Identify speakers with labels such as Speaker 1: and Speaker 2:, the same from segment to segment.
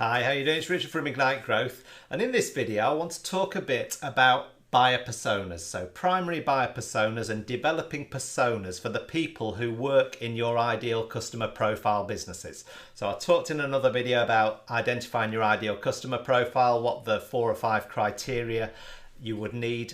Speaker 1: Hi, how you doing? It's Richard from Ignite Growth, and in this video I want to talk a bit about buyer personas. So primary buyer personas and developing personas for the people who work in your ideal customer profile businesses. So I talked in another video about identifying your ideal customer profile, what the 4 or 5 criteria you would need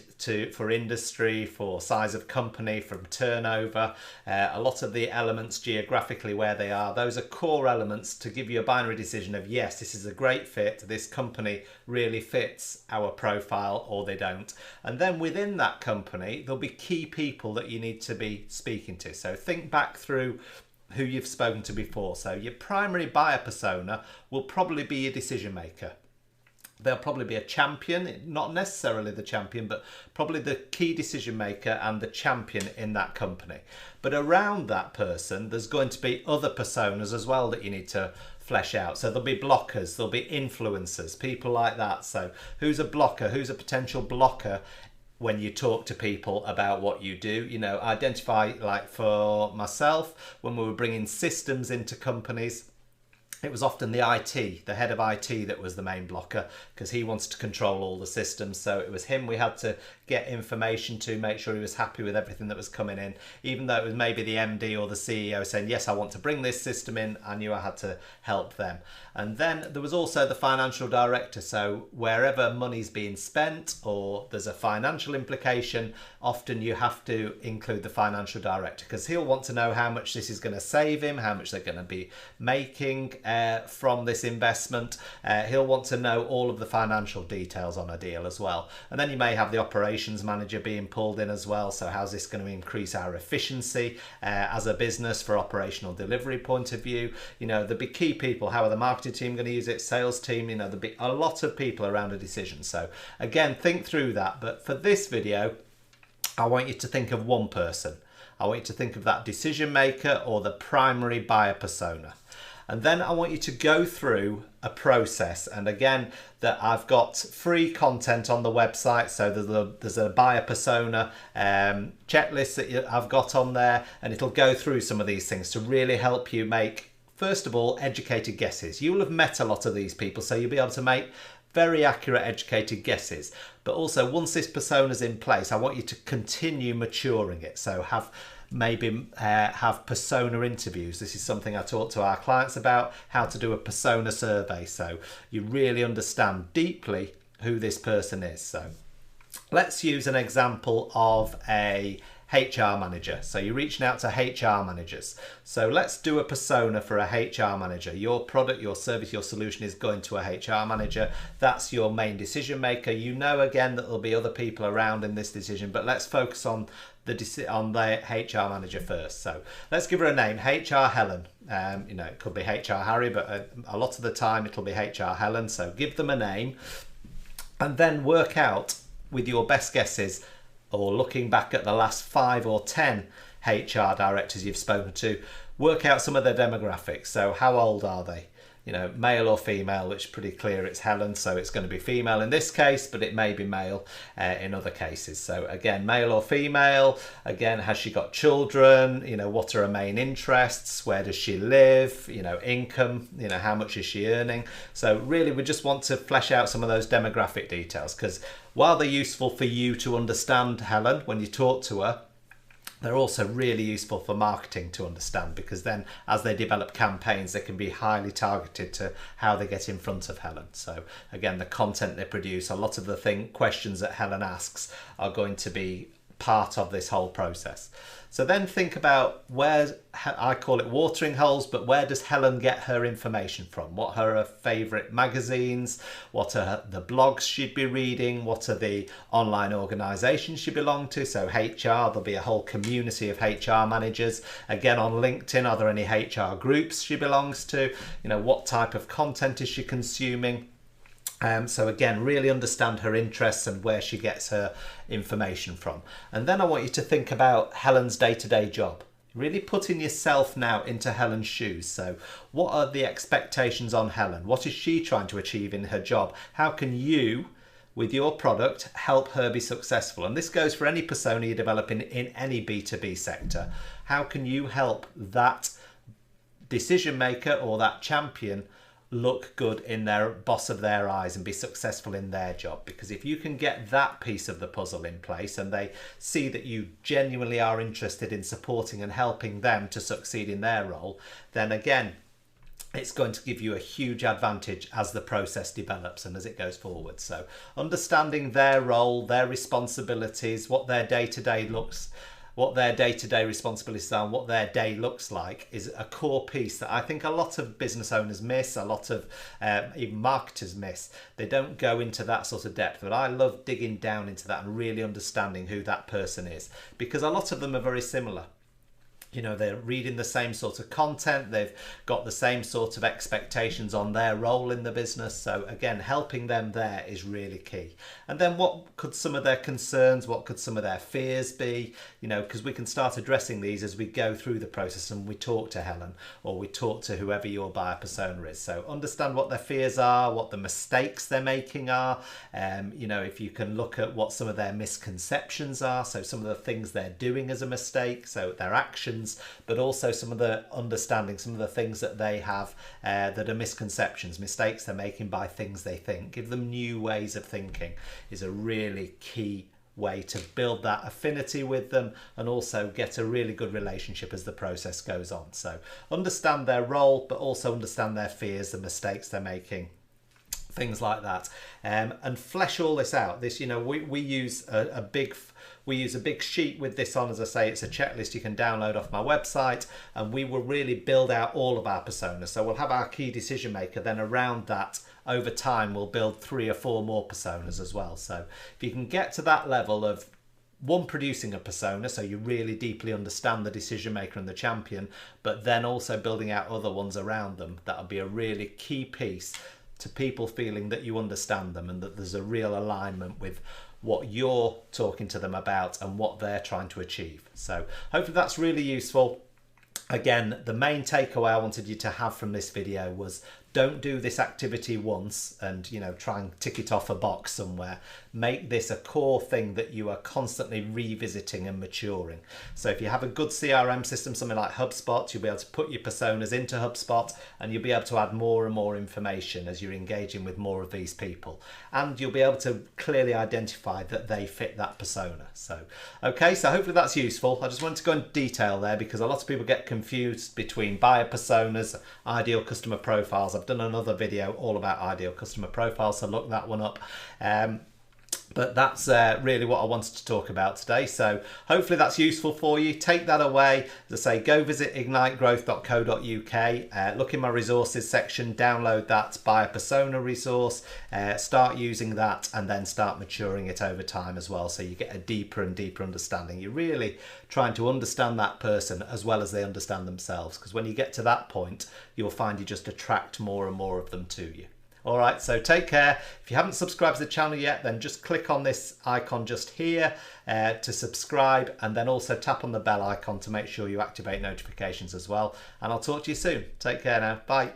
Speaker 1: for industry, for size of company, from turnover, a lot of the elements geographically where they are. Those are core elements to give you a binary decision of yes, this is a great fit, this company really fits our profile, or they don't. And then within that company there'll be key people that you need to be speaking to. So think back through who you've spoken to before. So your primary buyer persona will probably be your decision maker. They'll probably be a champion, not necessarily the champion, but probably the key decision maker and the champion in that company. But around that person, there's going to be other personas as well that you need to flesh out. So there'll be blockers, there'll be influencers, people like that. So who's a blocker? Who's a potential blocker when you talk to people about what you do? You know, identify, like for myself, when we were bringing systems into companies, it was often the head of IT that was the main blocker, because he wanted to control all the systems. So it was him we had to get information to, make sure he was happy with everything that was coming in. Even though it was maybe the MD or the CEO saying, yes, I want to bring this system in, I knew I had to help them. And then there was also the financial director. So wherever money's being spent or there's a financial implication, often you have to include the financial director, because he'll want to know how much this is going to save him, how much they're going to be making from this investment. He'll want to know all of the financial details on a deal as well. And then you may have the operations manager being pulled in as well. So how's this going to increase our efficiency as a business for operational delivery point of view? You know, there'll be key people. How are the marketing team going to use it? Sales team? You know, there'll be a lot of people around a decision. So again, think through that. But for this video, I want you to think of one person. I want you to think of that decision maker or the primary buyer persona. And then I want you to go through a process. And again, that I've got free content on the website. So there's a buyer persona checklist that I've got on there, and it'll go through some of these things to really help you make, first of all, educated guesses. You will have met a lot of these people, so you'll be able to make very accurate, educated guesses. But also, once this persona's in place, I want you to continue maturing it. So have persona interviews. This is something I talk to our clients about, how to do a persona survey, so you really understand deeply who this person is. So let's use an example of a HR manager. So you're reaching out to HR managers. So let's do a persona for a HR manager. Your product, your service, your solution is going to a HR manager. That's your main decision maker. You know, again, that there'll be other people around in this decision, but let's focus on the HR manager first. So let's give her a name, HR Helen. You know, it could be HR Harry, but a lot of the time it'll be HR Helen. So give them a name, and then work out with your best guesses, or looking back at the last 5 or 10 HR directors you've spoken to, work out some of their demographics. So how old are they? You know, male or female, which is pretty clear it's Helen, so it's going to be female in this case, but it may be male in other cases. So again, male or female. Again, has she got children? You know, what are her main interests? Where does she live? You know, income, you know, how much is she earning? So really, we just want to flesh out some of those demographic details, because while they're useful for you to understand Helen when you talk to her, they're also really useful for marketing to understand, because then as they develop campaigns, they can be highly targeted to how they get in front of Helen. So again, the content they produce, a lot of the questions that Helen asks are going to be part of this whole process. So then think about where, I call it watering holes, but where does Helen get her information from? What are her favourite magazines? What are the blogs she'd be reading? What are the online organisations she belongs to? So HR, there'll be a whole community of HR managers. Again, on LinkedIn, are there any HR groups she belongs to? You know, what type of content is she consuming? So again, really understand her interests and where she gets her information from. And then I want you to think about Helen's day-to-day job. Really putting yourself now into Helen's shoes. So what are the expectations on Helen? What is she trying to achieve in her job? How can you, with your product, help her be successful? And this goes for any persona you're developing in any B2B sector. How can you help that decision maker or that champion look good in their boss of their eyes and be successful in their job. Because if you can get that piece of the puzzle in place and they see that you genuinely are interested in supporting and helping them to succeed in their role, then again, it's going to give you a huge advantage as the process develops and as it goes forward. So understanding their role, their responsibilities, what their day-to-day responsibilities are, and what their day looks like is a core piece that I think a lot of business owners miss, a lot of even marketers miss. They don't go into that sort of depth, but I love digging down into that and really understanding who that person is, because a lot of them are very similar. You know, they're reading the same sort of content, they've got the same sort of expectations on their role in the business. So again, helping them there is really key. And then what could some of their concerns, what could some of their fears be? You know, because we can start addressing these as we go through the process and we talk to Helen or we talk to whoever your buyer persona is. So understand what their fears are, what the mistakes they're making are. You know, if you can look at what some of their misconceptions are, so some of the things they're doing as a mistake, so their actions, but also some of the understanding, some of the things that they have that are misconceptions, mistakes they're making by things they think. Give them new ways of thinking is a really key way to build that affinity with them and also get a really good relationship as the process goes on. So understand their role, but also understand their fears, the mistakes they're making, things like that, and flesh all this out. This, you know, we use a big sheet with this on. As I say, it's a checklist you can download off my website, and we will really build out all of our personas. So we'll have our key decision maker, then around that over time we'll build 3 or 4 more personas as well. So if you can get to that level of one, producing a persona, so you really deeply understand the decision maker and the champion, but then also building out other ones around them, that'll be a really key piece to people feeling that you understand them and that there's a real alignment with what you're talking to them about and what they're trying to achieve. So hopefully that's really useful. Again, the main takeaway I wanted you to have from this video was don't do this activity once and, you know, try and tick it off a box somewhere. Make this a core thing that you are constantly revisiting and maturing. So if you have a good CRM system, something like HubSpot, you'll be able to put your personas into HubSpot and you'll be able to add more and more information as you're engaging with more of these people. And you'll be able to clearly identify that they fit that persona. So, okay, so hopefully that's useful. I just wanted to go into detail there because a lot of people get confused between buyer personas, ideal customer profiles. I've done another video all about ideal customer profiles, so look that one up. But that's really what I wanted to talk about today. So hopefully that's useful for you. Take that away. As I say, go visit ignitegrowth.co.uk. Look in my resources section, download that buyer persona resource, start using that, and then start maturing it over time as well. So you get a deeper and deeper understanding. You're really trying to understand that person as well as they understand themselves. Because when you get to that point, you'll find you just attract more and more of them to you. All right, so take care. If you haven't subscribed to the channel yet, then just click on this icon just here to subscribe, and then also tap on the bell icon to make sure you activate notifications as well. And I'll talk to you soon. Take care now. Bye.